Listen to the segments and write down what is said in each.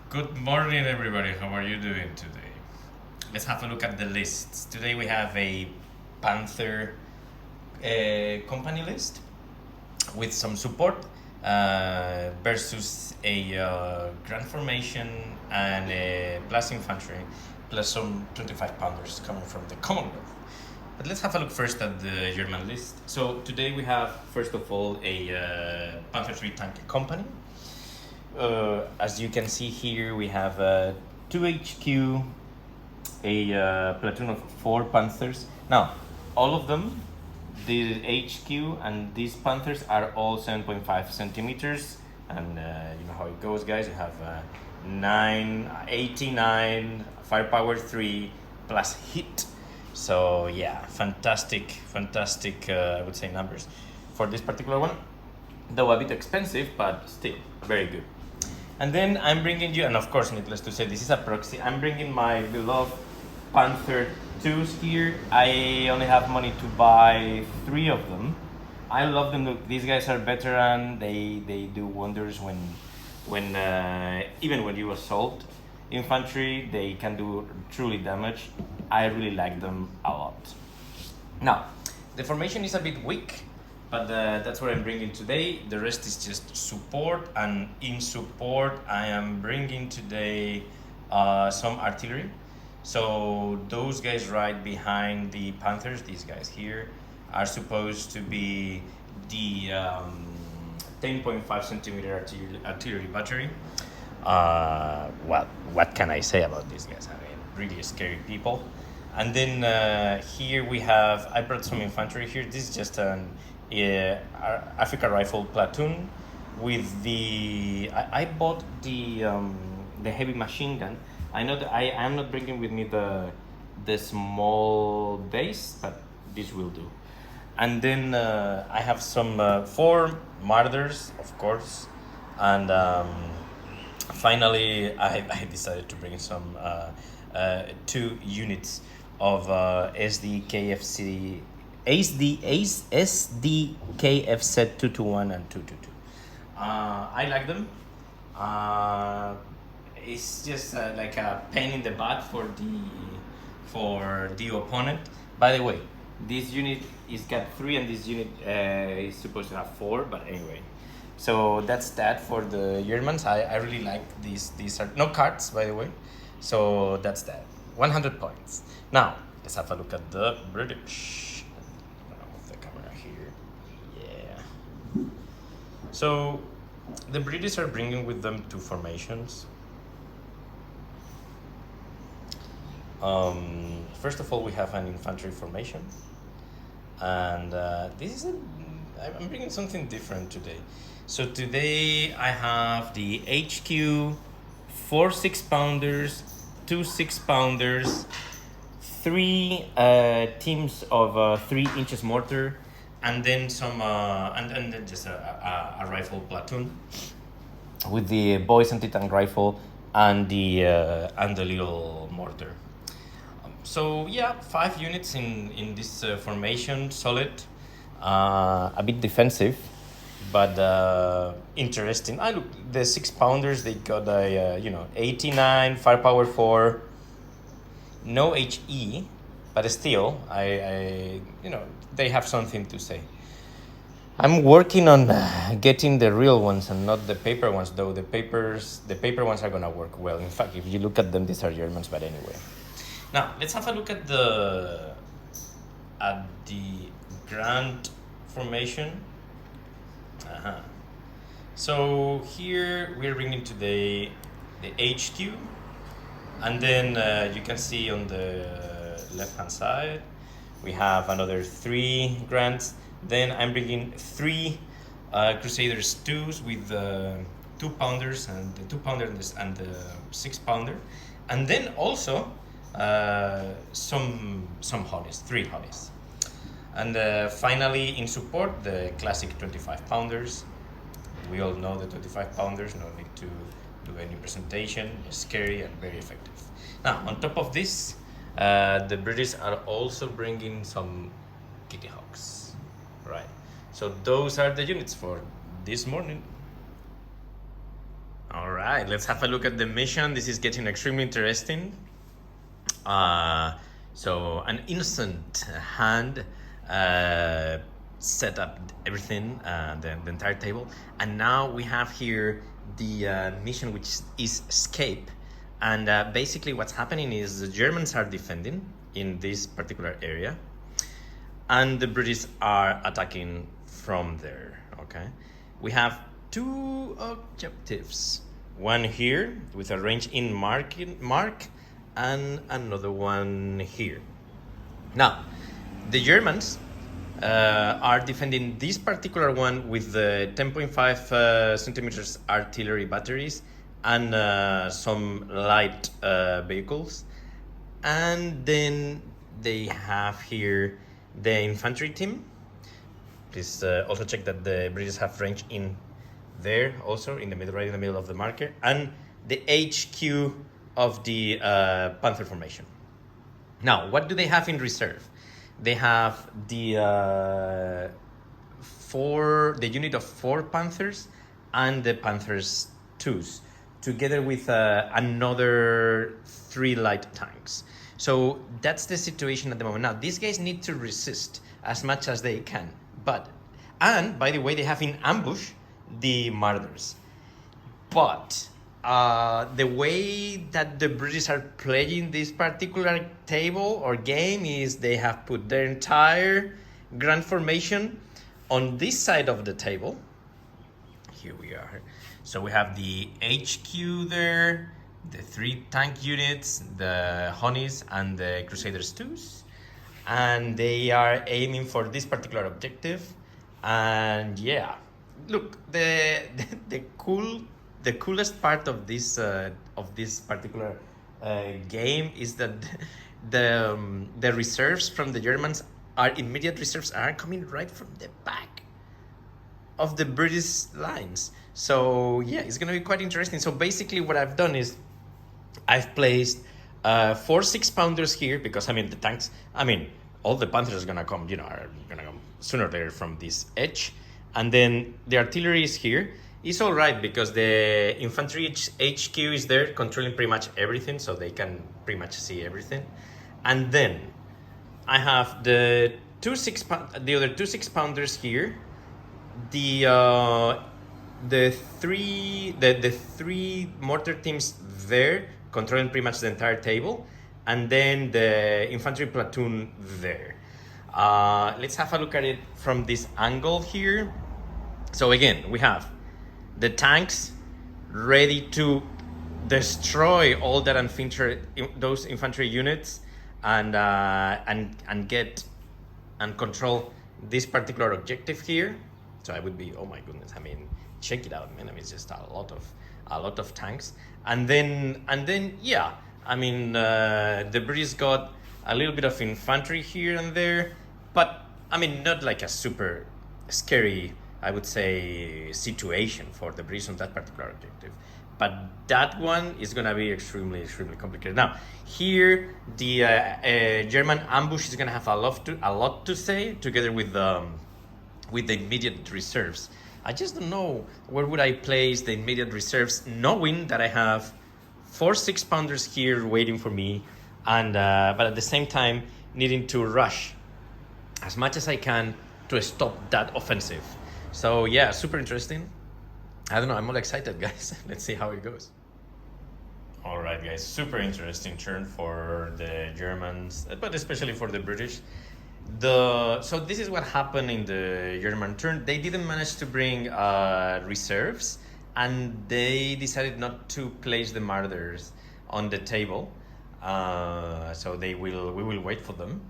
Good morning, everybody. How are you doing today? Let's have a look at the lists. Today we have a Panzer company list with some support versus a Grand Formation and a plus infantry, plus some 25 pounders coming from the Commonwealth. But let's have a look first at the German list. So today we have, first of all, a Panzer III tank company. As you can see here, we have 2 HQ, a platoon of 4 Panthers. Now, all of them, the HQ and these Panthers are all 7.5 centimeters. And you know how it goes, guys. You have 89 firepower 3 plus hit. So yeah, fantastic, I would say, numbers for this particular one. Though a bit expensive, but still very good. And then I'm bringing you, and of course, needless to say, this is a proxy. I'm bringing my beloved Panther 2s here. I only have money to buy 3 of them. I love them. Look, these guys are veteran. They do wonders when even when you assault infantry, they can do truly damage. I really like them a lot. Now, the formation is a bit weak, but that's what I'm bringing today. The rest is just support, and in support I am bringing today some artillery. So those guys right behind the Panthers, these guys here, are supposed to be the 10.5 centimeter artillery battery. What can I say about these guys? I mean, really scary people. And then here we have, I brought some infantry here. This is just an Africa rifle platoon with the, I bought the heavy machine gun. I know that I am not bringing with me the small base, but this will do. And then I have some 4 Marders, of course, and finally I decided to bring some 2 units of SDKFZ 221 and 222. I like them. It's just like a pain in the butt for the opponent. By the way, this unit is got 3 and this unit is supposed to have 4, but anyway. So that's that for the Germans. I really like these. These are no cards, by the way. So that's that. 100 points. Now, let's have a look at the British. I'm gonna move the camera here. Yeah. So, the British are bringing with them 2 formations. First of all, we have an infantry formation. And this is I'm bringing something different today. So today I have the HQ, 4 6-pounders, 2 6-pounders, 3 teams of 3 inches mortar, and then some and then just a rifle platoon with the boys anti-tank rifle and the little mortar. So yeah, 5 units in this formation, solid, a bit defensive, but interesting. I look, the 6-pounders, they got a 89 firepower 4, no HE, but still I they have something to say. I'm working on getting the real ones and not the paper ones, though. The paper ones are gonna work well. In fact, if you look at them, these are Germans, but anyway. Now let's have a look at the Grand formation. So here we're bringing today the HQ, and then you can see on the left hand side we have another 3 Grants. Then I'm bringing 3 Crusaders 2s with the 2-pounders and the 2-pounder and the 6-pounder, and then also some Hollies, 3 Hollies. And finally, in support, the classic 25-pounders. We all know the 25-pounders, no need to do any presentation. It's scary and very effective. Now, on top of this, the British are also bringing some Kitty Hawks, right? So those are the units for this morning. All right, let's have a look at the mission. This is getting extremely interesting. So an innocent hand set up everything, the entire table, and now we have here the mission, which is escape. And basically what's happening is the Germans are defending in this particular area, and the British are attacking from there. Okay, we have two objectives, one here with a range in mark, and another one here. Now the Germans are defending this particular one with the 10.5 centimeters artillery batteries and some light vehicles, and then they have here the infantry team. Please also check that the British have range in there, also in the middle, right in the middle of the marker, and the HQ of the Panzer formation. Now, what do they have in reserve? They have the unit of 4 Panthers and the Panthers 2s, together with another 3 light tanks. So that's the situation at the moment. Now, these guys need to resist as much as they can. And by the way, they have in ambush the Marauders. But the way that the British are playing this particular table or game is they have put their entire grand formation on this side of the table. Here we are. So we have the HQ there, the 3 tank units, the Honeys and the Crusaders 2s. And they are aiming for this particular objective. And yeah, look, the coolest part of this particular game is that the reserves from the Germans are immediate reserves are coming right from the back of the British lines. So yeah, it's gonna be quite interesting. So basically, what I've done is I've placed 4 6-pounders here because the tanks. All the Panthers are gonna come. Are gonna come sooner or later from this edge, and then the artillery is here. It's all right because the infantry HQ is there controlling pretty much everything, so they can pretty much see everything. And then I have the other 2 6-pounders here, the 3 mortar teams there controlling pretty much the entire table, and then the infantry platoon there. Let's have a look at it from this angle here. So again, we have the tanks ready to destroy all that those infantry units and get and control this particular objective here. So I would be, oh my goodness, check it out, man. It's just a lot of tanks, and then yeah, the British got a little bit of infantry here and there, but not like a super scary, I would say, situation for the British on that particular objective. But that one is gonna be extremely complicated. Now here the German ambush is gonna have a lot to say, together with the immediate reserves. I just don't know where would I place the immediate reserves, knowing that I have 4 6-pounders here waiting for me, and but at the same time needing to rush as much as I can to stop that offensive. So yeah, super interesting. I don't know, I'm all excited, guys. Let's see how it goes. All right, guys, super interesting turn for the Germans, but especially for the British. So this is what happened in the German turn. They didn't manage to bring reserves, and they decided not to place the Marauders on the table. So we will wait for them.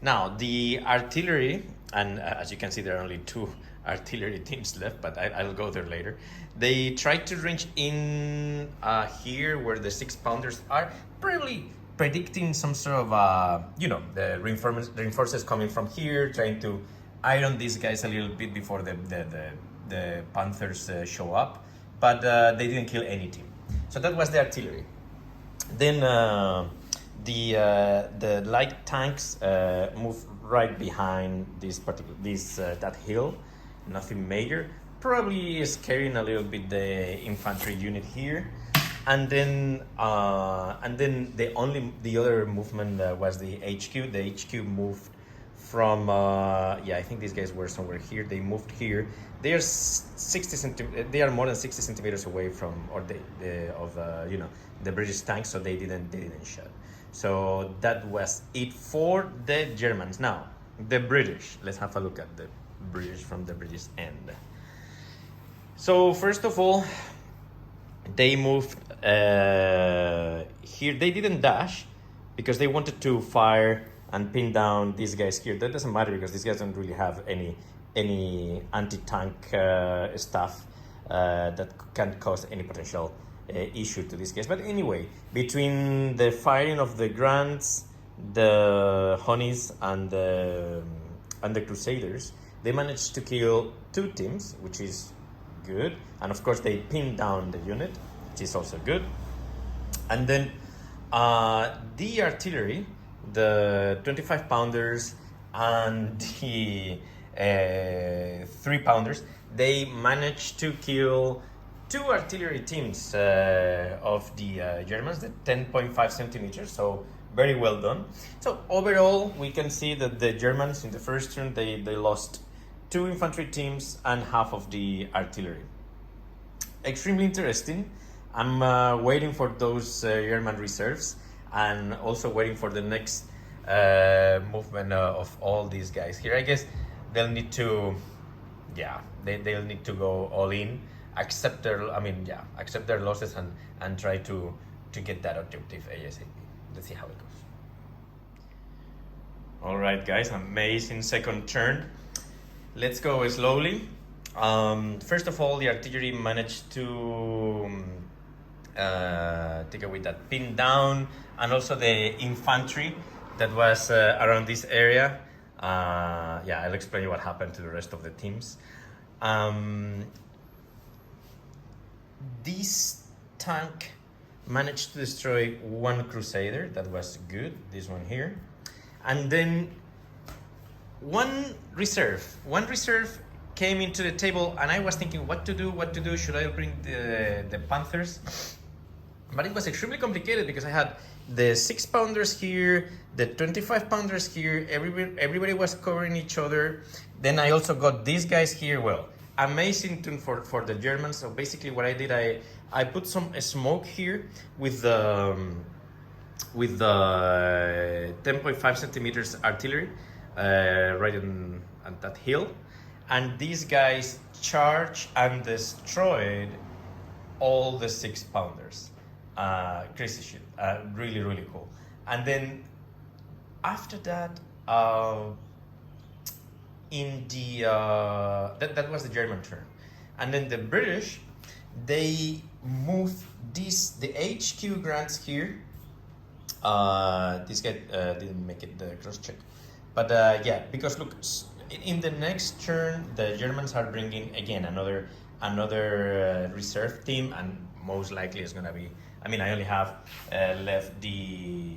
Now the artillery, and as you can see, there are only 2 artillery teams left, but I'll go there later. They tried to range in here where the 6-pounders are, probably predicting some sort of the reinforcements coming from here, trying to iron these guys a little bit before the Panthers show up, but they didn't kill any team. So that was the artillery. Then the light tanks moved right behind that hill. Nothing major. probably scaring a little bit the infantry unit here. And then the other movement was the HQ. The HQ moved from I think these guys were somewhere here. They moved here. They are They are more than 60 centimeters away from the British tanks, so they didn't shut. So that was it for the Germans. Now the British. Let's have a look at the British from the British end. So first of all, they moved here. They didn't dash because they wanted to fire and pin down these guys here. That doesn't matter because these guys don't really have any anti-tank stuff that can cause any potential issue to this case. But anyway, between the firing of the Grants, the Honeys, and the Crusaders, they managed to kill 2 teams, which is good. And of course, they pinned down the unit, which is also good. And then the artillery, the 25 pounders and the 3 pounders, they managed to kill 2 artillery teams of the Germans, the 10.5 centimeters. So very well done. So overall, we can see that the Germans in the first turn, they lost 2 infantry teams and half of the artillery. Extremely interesting. I'm waiting for those German reserves, and also waiting for the next movement of all these guys here. I guess they'll need to, they'll need to go all in, accept their losses and try to get that objective ASAP. Let's see how it goes. All right, guys, amazing second turn. Let's go slowly. First of all, the artillery managed to take away that pin down, and also the infantry that was around this area. I'll explain you what happened to the rest of the teams. This tank managed to destroy 1 Crusader. That was good, this one here. And then one reserve came into the table, and I was thinking what to do. Should I bring the Panthers? But it was extremely complicated because I had the 6 pounders here, the 25 pounders here. Everybody was covering each other. Then I also got these guys here. Well, amazing tune for the Germans. So basically what I did, I put some smoke here with the 10.5 centimeters artillery right on that hill, and these guys charged and destroyed all the 6 pounders. Crazy shit. Really, really cool. And then after that, that was the German turn. And then the British, they moved the HQ Grants here. This guy didn't make it the cross check. But because look, in the next turn, the Germans are bringing again another reserve team, and most likely it's gonna be, I only have left the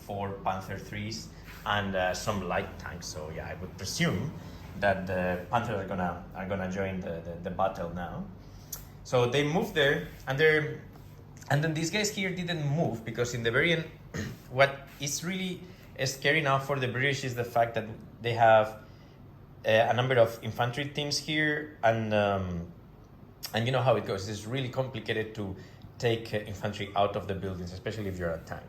4 Panzer IIIs and some light tanks. So I would presume that the Panthers are gonna join the battle now. So they moved there, and then these guys here didn't move because in the very end, what is really scary now for the British is the fact that they have a number of infantry teams here, and you know how it goes. It's really complicated to take infantry out of the buildings, especially if you're a tank.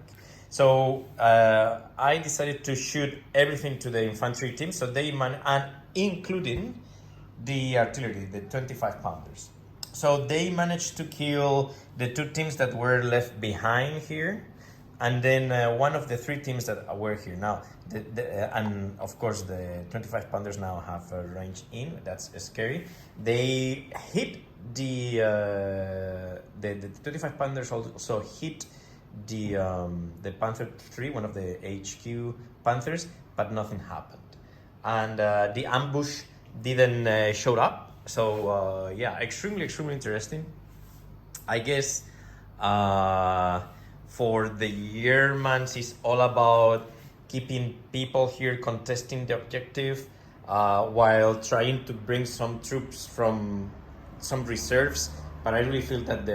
So I decided to shoot everything to the infantry team, so and including the artillery, the 25 pounders. So they managed to kill the 2 teams that were left behind here, and then one of the 3 teams that were here. Now, and of course the 25 pounders now have a range in. That's scary. They hit the 25 pounders also hit the Panzer III, one of the HQ Panthers, but nothing happened. And the ambush didn't show up. So extremely interesting. I guess for the Germans, it's all about keeping people here contesting the objective. while trying to bring some troops from some reserves. But I really feel that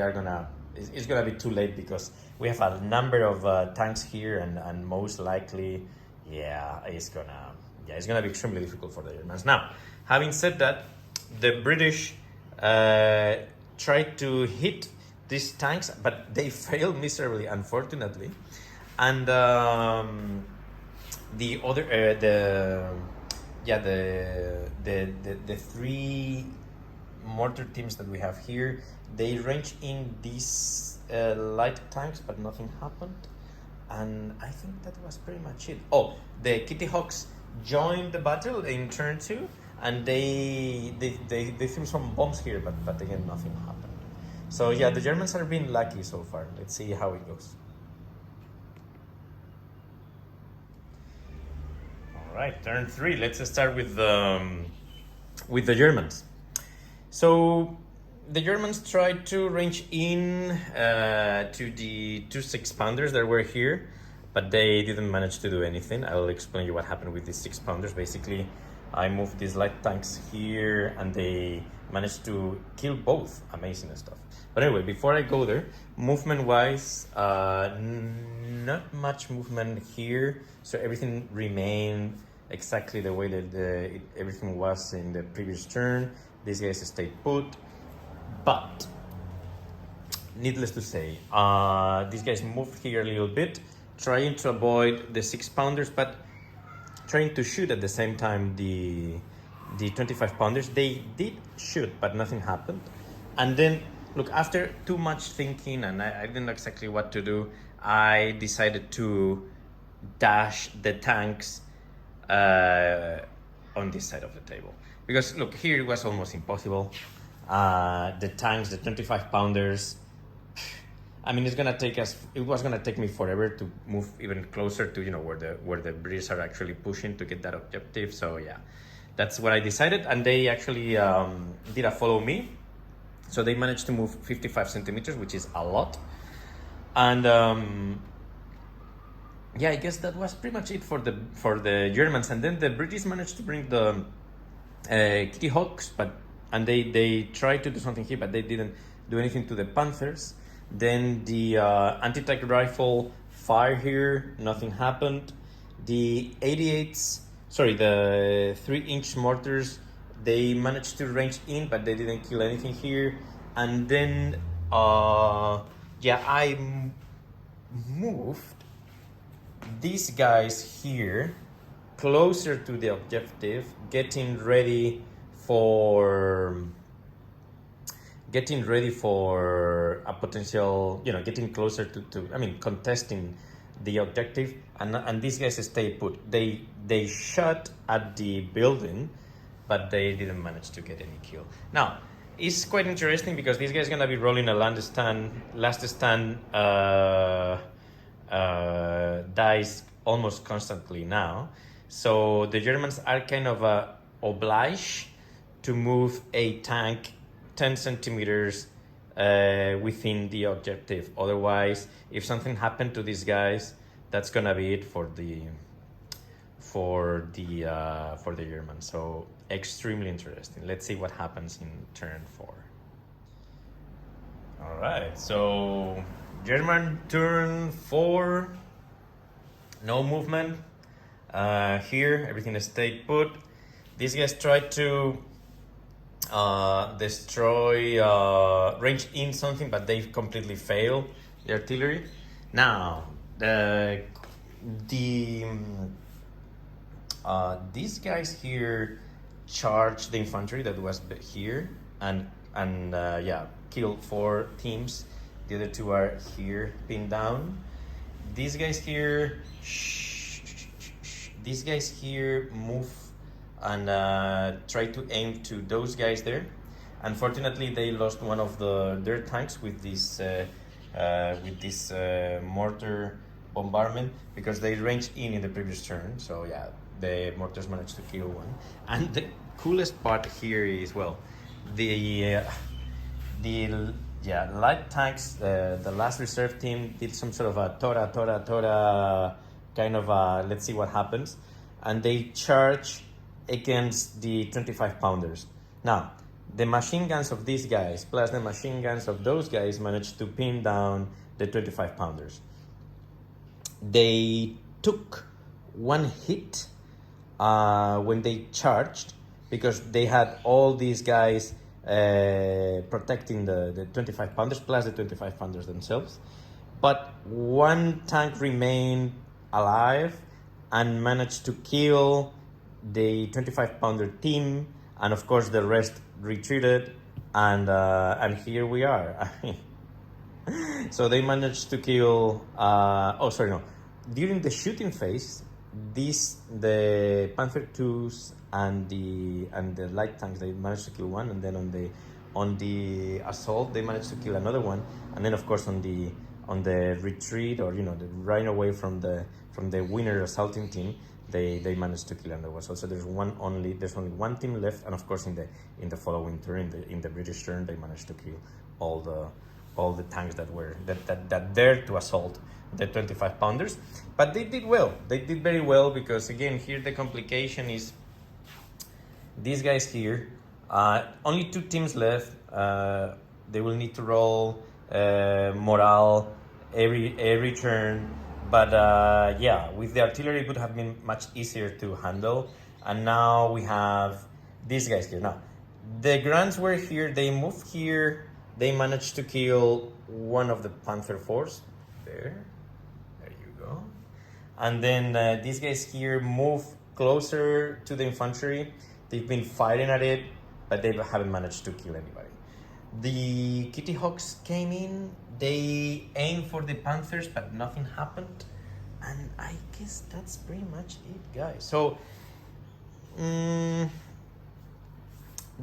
it's gonna be too late because we have a number of tanks here, and most likely, it's gonna be extremely difficult for the Germans. Now, having said that, the British tried to hit these tanks, but they failed miserably, unfortunately. And the other the three mortar teams that we have here, they range in these light tanks, but nothing happened. And I think that was pretty much it. Oh, the Kitty Hawks joined the battle in turn 2, and they threw some bombs here, but again nothing happened. So yeah, the Germans are being lucky so far. Let's see how it goes. All right, turn 3. Let's start with the Germans. So the Germans tried to range in to the 2 6-pounders that were here, but they didn't manage to do anything. I'll explain you what happened with these 6-pounders. Basically, I moved these light tanks here, and they managed to kill both. Amazing stuff. But anyway, before I go there, movement-wise, not much movement here. So everything remained exactly the way that everything was in the previous turn. These guys stayed put. But, needless to say, these guys moved here a little bit, trying to avoid the 6-pounders, but trying to shoot at the same time the 25-pounders. They did shoot, but nothing happened. And then, look, after too much thinking, and I didn't know exactly what to do, I decided to dash the tanks on this side of the table. Because, look, here it was almost impossible. The tanks, the 25-pounders, I mean, it was gonna take me forever to move even closer to, where the British are actually pushing to get that objective. So yeah, that's what I decided. And they actually did a follow me. So they managed to move 55 centimeters, which is a lot. And I guess that was pretty much it for the Germans. And then the British managed to bring the Kitty Hawks, and they tried to do something here, but they didn't do anything to the Panthers. Then the anti-tank rifle fire here, nothing happened. The 88s, the 3-inch mortars, they managed to range in, but they didn't kill anything here. And then, I moved these guys here closer to the objective, getting ready for a potential, getting closer to contesting the objective. And these guys stayed put. They shot at the building, but they didn't manage to get any kill. Now, it's quite interesting because these guys are gonna be rolling a last stand dice almost constantly now. So the Germans are kind of obliged to move a tank 10 centimeters within the objective. Otherwise, if something happened to these guys, that's gonna be it for the Germans. So extremely interesting. Let's see what happens in turn 4. All right, so German turn 4, no movement. Here, everything stayed put. These guys tried to destroy, range in something, but they completely failed the artillery. Now, these guys here charged the infantry that was here and killed 4 teams. The other 2 are here pinned down. These guys here move and try to aim to those guys there. Unfortunately, they lost one of their tanks with this mortar bombardment because they ranged in the previous turn. So yeah, the mortars managed to kill one. And the coolest part here is, the light tanks, the last reserve team did some sort of a Tora kind of let's see what happens. And they charge against the 25 pounders. Now, the machine guns of these guys plus the machine guns of those guys managed to pin down the 25 pounders. They took one hit when they charged, because they had all these guys protecting the 25 pounders plus the 25 pounders themselves. But one tank remained alive and managed to kill the 25 pounder team, and of course the rest retreated, and here we are. So they managed to kill during the shooting phase, the Panzer IIs and the light tanks, they managed to kill one, and then on the assault they managed to kill another one, and then of course on the retreat, or the running away from the winner assaulting team, they managed to kill another one. So there's only one team left, and of course in the following turn, in the British turn, they managed to kill all the tanks that dared to assault the 25 pounders. But they did well. They did very well, because again, here the complication is these guys here. Only 2 teams left. They will need to roll morale every turn. But with the artillery, it would have been much easier to handle. And now we have these guys here. Now, the Grants were here. They moved here. They managed to kill one of the Panzer IVs. There you go. And then these guys here move closer to the infantry. They've been fighting at it, but they haven't managed to kill anybody. The Kitty Hawks came in. They aimed for the Panthers, but nothing happened. And I guess that's pretty much it, guys. So, the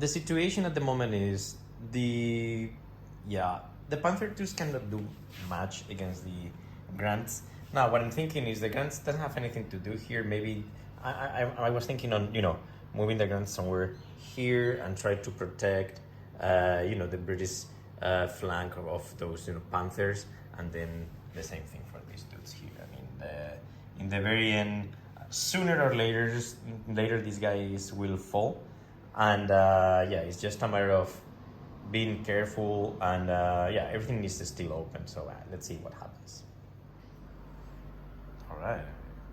situation at the moment is the Panzer IIs cannot do much against the Grants. Now, what I'm thinking is the Grants doesn't have anything to do here. Maybe I was thinking on moving the Grants somewhere here and try to protect the British flank of those Panthers, and then the same thing for these dudes here. I mean, in the very end, sooner or later these guys will fall, and it's just a matter of being careful, and everything is still open. So let's see what happens. All right,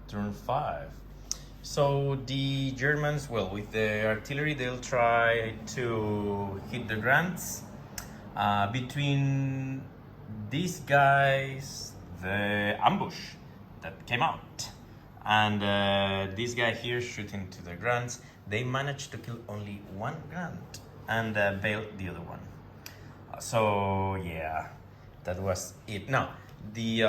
turn 5. So the Germans, with the artillery, they'll try to hit the Grants. Between these guys, the ambush that came out, and this guy here shooting to the Grants, they managed to kill only one Grant and bail the other one. So that was it. Now the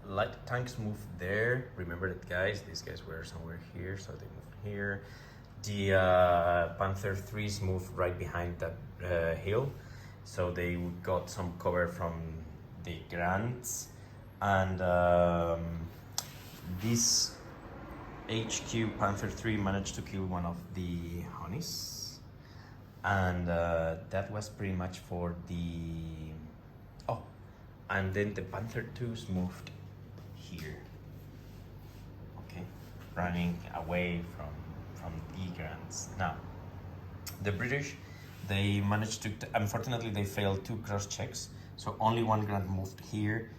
light tanks moved there. Remember that, guys. These guys were somewhere here, so they moved here. The Panzer IIIs moved right behind that hill, so they got some cover from the Grants, and this HQ Panzer III managed to kill one of the Honeys, and that was pretty much for the. Oh, and then the Panzer IIs moved here. Okay, running away from the Grants. Now, the British, they managed to. Unfortunately, they failed 2 cross checks, so only one Grant moved here,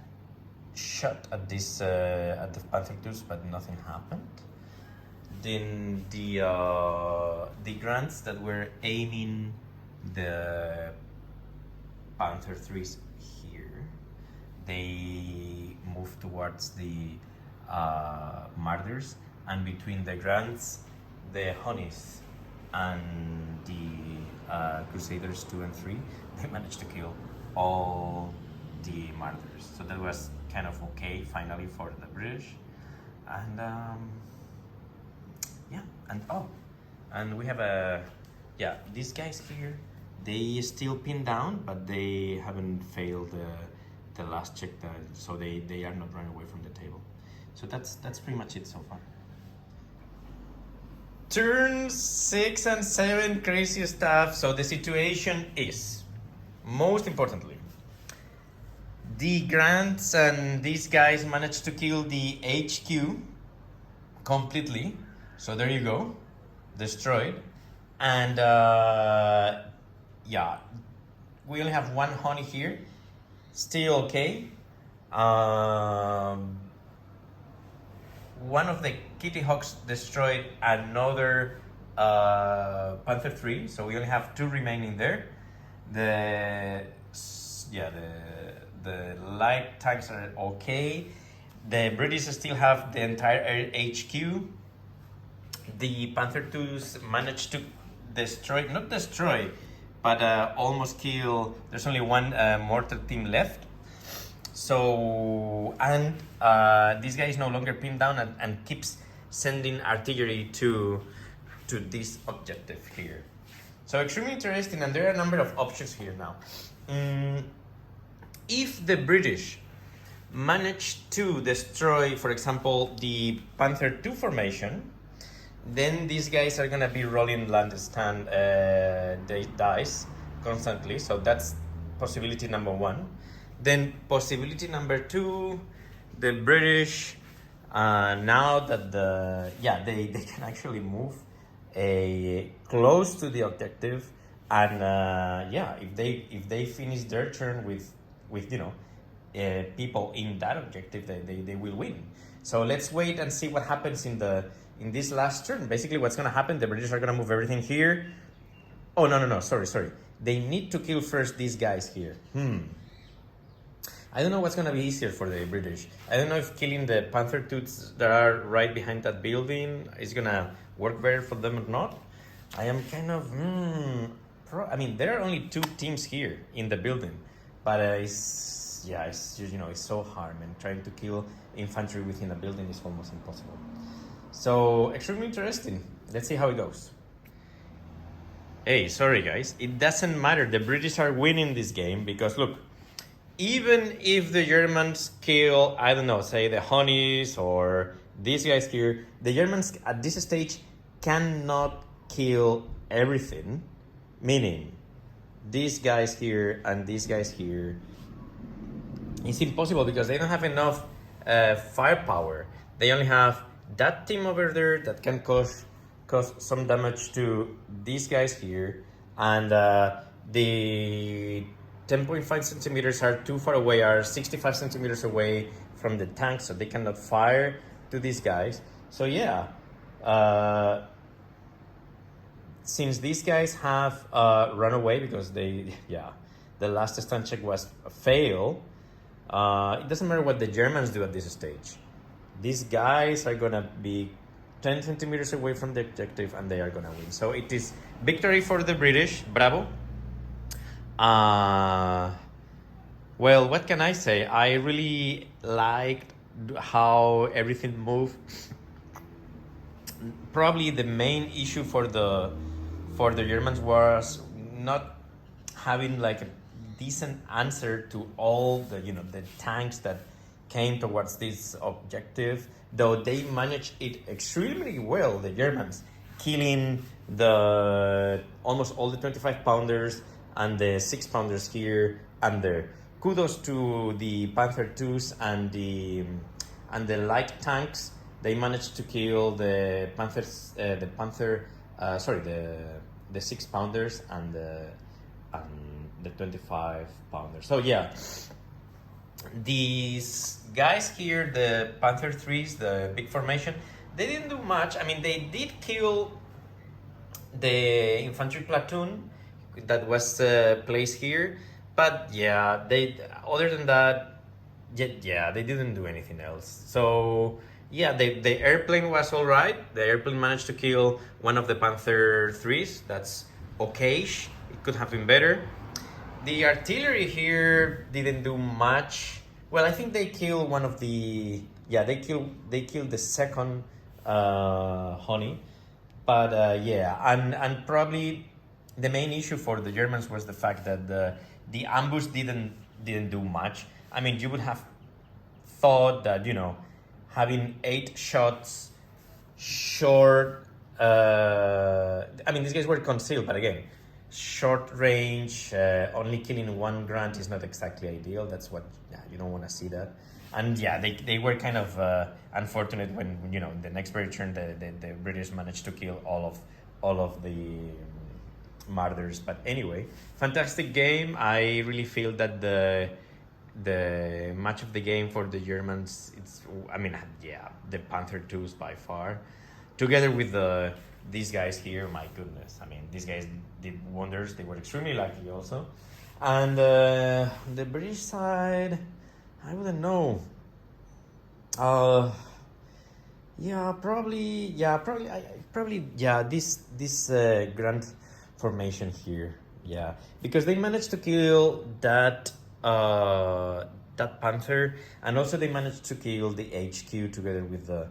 shot at this at the Panzer IIs, but nothing happened. Then the Grants that were aiming the Panzer IIIs here, they moved towards the Martyrs, and between the Grants, the Honeys, and the Crusaders 2 and 3, they managed to kill all the Martyrs. So that was kind of okay finally for the British. And and we have these guys here, they still pinned down, but they haven't failed the last check, so they are not running away from the table. So that's pretty much it so far. Turn 6 and 7, crazy stuff. So the situation is, most importantly, The Grants and these guys managed to kill the HQ completely. So there you go, destroyed. And yeah, we only have one honey here. Still okay. One of the Kitty Hawks destroyed another Panther 3, so we only have two remaining there. The light tanks are okay. The British still have the entire HQ. The Panther 2s managed to not destroy, but almost kill. There's only one mortar team left. So, and this guy is no longer pinned down and keeps sending artillery to this objective here. So extremely interesting, and there are a number of options here now. If the British manage to destroy, for example, the Panther 2 formation, then these guys are gonna be rolling land stand dice constantly. So that's possibility number one. Then possibility number two, the British, now that they can actually move close to the objective, and if they finish their turn with people in that objective, they will win. So let's wait and see what happens in this last turn. Basically, what's gonna happen? The British are gonna move everything here. Oh no, sorry. They need to kill first these guys here. I don't know what's gonna be easier for the British. I don't know if killing the Panther 2s that are right behind that building is gonna work better for them or not. I am kind of there are only two teams here in the building, but it's so hard, man. Trying to kill infantry within a building is almost impossible. So extremely interesting. Let's see how it goes. Hey, sorry guys, it doesn't matter. The British are winning this game because look, even if the Germans kill, I don't know, say the honeys or these guys here, the Germans at this stage cannot kill everything, meaning these guys here and these guys here. It's impossible because they don't have enough firepower. They only have that team over there that can cause some damage to these guys here, and the 10.5 centimeters are too far away, are 65 centimeters away from the tank, so they cannot fire to these guys. So yeah, since these guys have run away because the last stun check was a fail, it doesn't matter what the Germans do at this stage. These guys are gonna be 10 centimeters away from the objective and they are gonna win. So it is victory for the British, bravo. Well, what can I say? I really liked how everything moved. Probably the main issue for the Germans was not having like a decent answer to all the the tanks that came towards this objective, though they managed it extremely well, the Germans, killing almost all the 25 pounders and the 6 pounders here and there. Kudos to the Panther 2s and the light tanks. They managed to kill the the 6 pounders and the 25 pounders. So yeah, these guys here, the Panther 3s, the big formation, they didn't do much. I mean, they did kill the infantry platoon that was placed here, but yeah, other than that, they didn't do anything else. So yeah, the airplane was all right. The airplane managed to kill one of the Panther 3s. That's okay-ish. It could have been better. The artillery here didn't do much. Well, I think they killed one of the... Yeah, they killed the second honey. But and probably the main issue for the Germans was the fact that the ambush didn't do much. I mean, you would have thought that, having 8 shots short... I mean, these guys were concealed, but again, short range, only killing one Grant is not exactly ideal. That's what, yeah, you don't want to see that. And yeah, they were kind of unfortunate when, you know, in the next turn the British managed to kill all of the martyrs. But anyway, fantastic game. I really feel that the match of the game for the Germans, it's, I mean, yeah, the Panther 2s by far, together with these guys here. My goodness, I mean, these guys did wonders. They were extremely lucky also. And the British side, I wouldn't know. Yeah, probably. Yeah, probably. Probably. Yeah, this Grand formation here. Yeah, because they managed to kill that Panther, and also they managed to kill the HQ together with the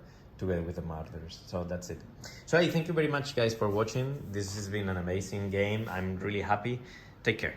martyrs. So that's it. So hey, thank you very much, guys, for watching. This has been an amazing game. I'm really happy. Take care.